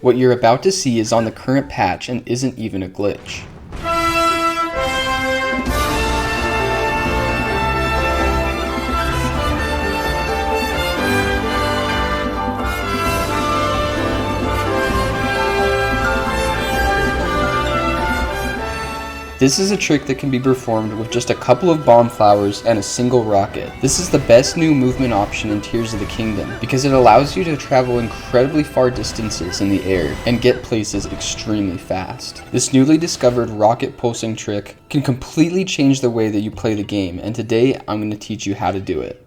What you're about to see is on the current patch and isn't even a glitch. This is a trick that can be performed with just a couple of bomb flowers and a single rocket. This is the best new movement option in Tears of the Kingdom because it allows you to travel incredibly far distances in the air and get places extremely fast. This newly discovered rocket pulsing trick can completely change the way that you play the game, and today I'm going to teach you how to do it.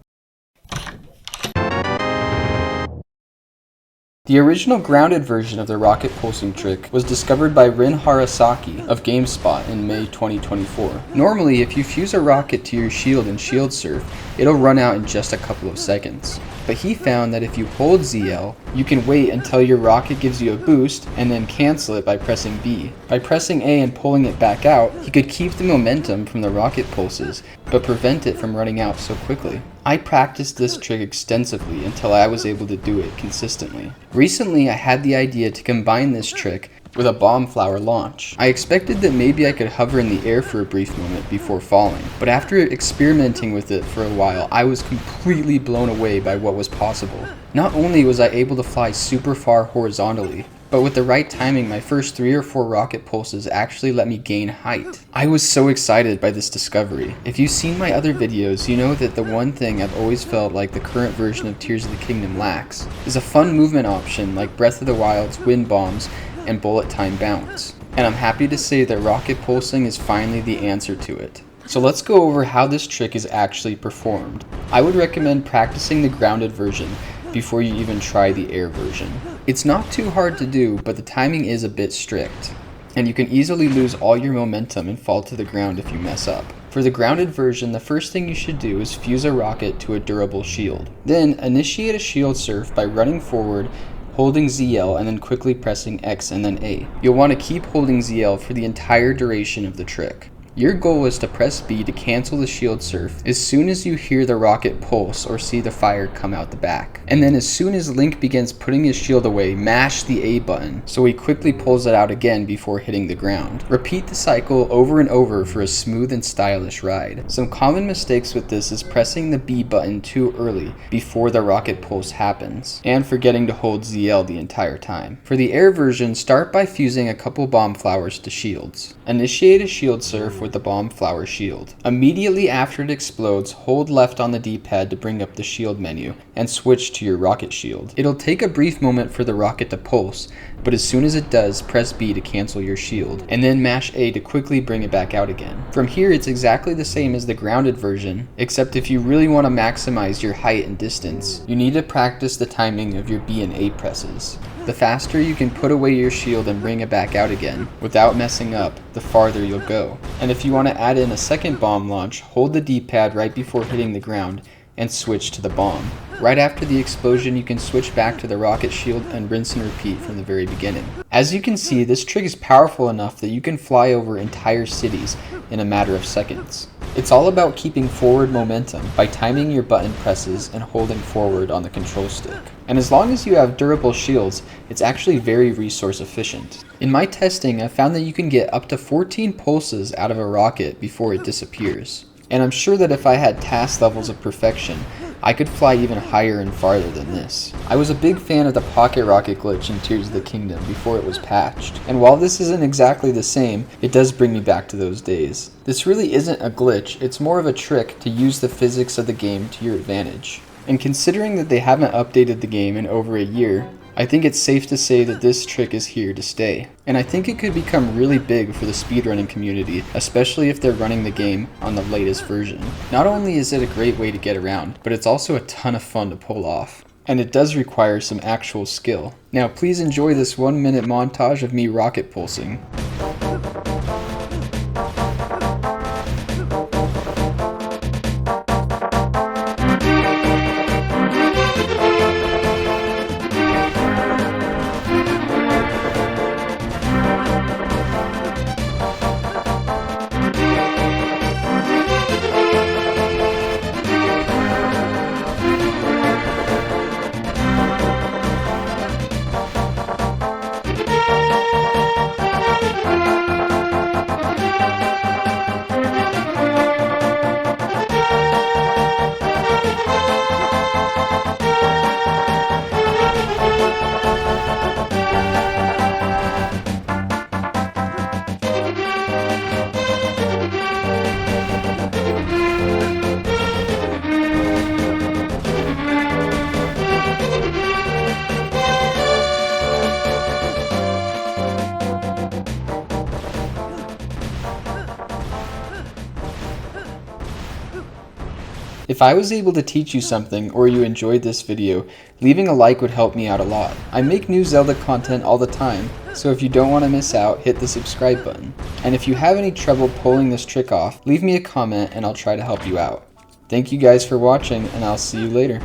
The original grounded version of the rocket pulsing trick was discovered by Rin Harasaki of GameSpot in May 2024. Normally, if you fuse a rocket to your shield in Shield Surf, it'll run out in just a couple of seconds. But he found that if you hold ZL, you can wait until your rocket gives you a boost and then cancel it by pressing B. By pressing A and pulling it back out, he could keep the momentum from the rocket pulses, but prevent it from running out so quickly. I practiced this trick extensively until I was able to do it consistently. Recently, I had the idea to combine this trick with a bomb flower launch. I expected that maybe I could hover in the air for a brief moment before falling, but after experimenting with it for a while, I was completely blown away by what was possible. Not only was I able to fly super far horizontally, but with the right timing, my first 3 or 4 rocket pulses actually let me gain height. I was so excited by this discovery. If you've seen my other videos, you know that the one thing I've always felt like the current version of Tears of the Kingdom lacks is a fun movement option like Breath of the Wild's wind bombs and bullet time bounce. And I'm happy to say that rocket pulsing is finally the answer to it. So let's go over how this trick is actually performed. I would recommend practicing the grounded version before you even try the air version. It's not too hard to do, but the timing is a bit strict, and you can easily lose all your momentum and fall to the ground if you mess up. For the grounded version, the first thing you should do is fuse a rocket to a durable shield. Then initiate a shield surf by running forward, holding ZL and then quickly pressing X and then A. You'll want to keep holding ZL for the entire duration of the trick. Your goal is to press B to cancel the shield surf as soon as you hear the rocket pulse or see the fire come out the back. And then as soon as Link begins putting his shield away, mash the A button so he quickly pulls it out again before hitting the ground. Repeat the cycle over and over for a smooth and stylish ride. Some common mistakes with this is pressing the B button too early before the rocket pulse happens, and forgetting to hold ZL the entire time. For the air version, start by fusing a couple bomb flowers to shields. Initiate a shield surf with the bomb flower shield. Immediately after it explodes, hold left on the D-pad to bring up the shield menu and switch to your rocket shield. It'll take a brief moment for the rocket to pulse, but as soon as it does, press B to cancel your shield, and then mash A to quickly bring it back out again. From here, it's exactly the same as the grounded version, except if you really want to maximize your height and distance, you need to practice the timing of your B and A presses. The faster you can put away your shield and bring it back out again without messing up, the farther you'll go. And if you want to add in a second bomb launch, hold the D-pad right before hitting the ground and switch to the bomb. Right after the explosion, you can switch back to the rocket shield and rinse and repeat from the very beginning. As you can see, this trick is powerful enough that you can fly over entire cities in a matter of seconds. It's all about keeping forward momentum by timing your button presses and holding forward on the control stick. And as long as you have durable shields, it's actually very resource efficient. In my testing, I found that you can get up to 14 pulses out of a rocket before it disappears. And I'm sure that if I had task levels of perfection, I could fly even higher and farther than this. I was a big fan of the pocket rocket glitch in Tears of the Kingdom before it was patched, and while this isn't exactly the same, it does bring me back to those days. This really isn't a glitch, it's more of a trick to use the physics of the game to your advantage. And considering that they haven't updated the game in over a year, I think it's safe to say that this trick is here to stay. And I think it could become really big for the speedrunning community, especially if they're running the game on the latest version. Not only is it a great way to get around, but it's also a ton of fun to pull off. And it does require some actual skill. Now please enjoy this 1-minute montage of me rocket pulsing. If I was able to teach you something or you enjoyed this video, leaving a like would help me out a lot. I make new Zelda content all the time, so if you don't want to miss out, hit the subscribe button. And if you have any trouble pulling this trick off, leave me a comment and I'll try to help you out. Thank you guys for watching, and I'll see you later.